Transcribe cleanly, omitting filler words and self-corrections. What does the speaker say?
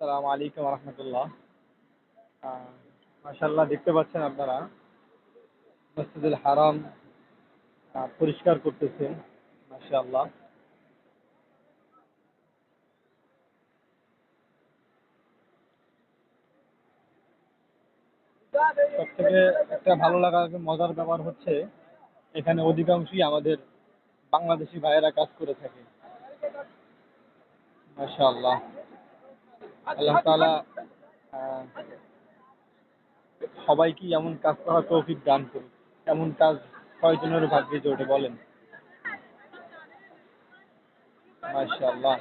আসসালামু আলাইকুম রহমতুল্লাহ। মাশাআল্লাহ, দেখতে পাচ্ছেন আপনারা মসজিদুল হারাম পরিষ্কার করতেছেন। মাশাআল্লাহ। সব থেকে একটা ভালো লাগার মজার ব্যাপার হচ্ছে এখানে অধিকাংশই আমাদের বাংলাদেশি ভাইয়েরা কাজ করে থাকে। মাশাআল্লাহ। আল্লাহ তাআলা আহ, সবাইকে এমন কাজ করার তৌফিক দান করুন। এমন কাজ কয়জনের ভাগ্যে জোটে বলেন? মাশাআল্লাহ।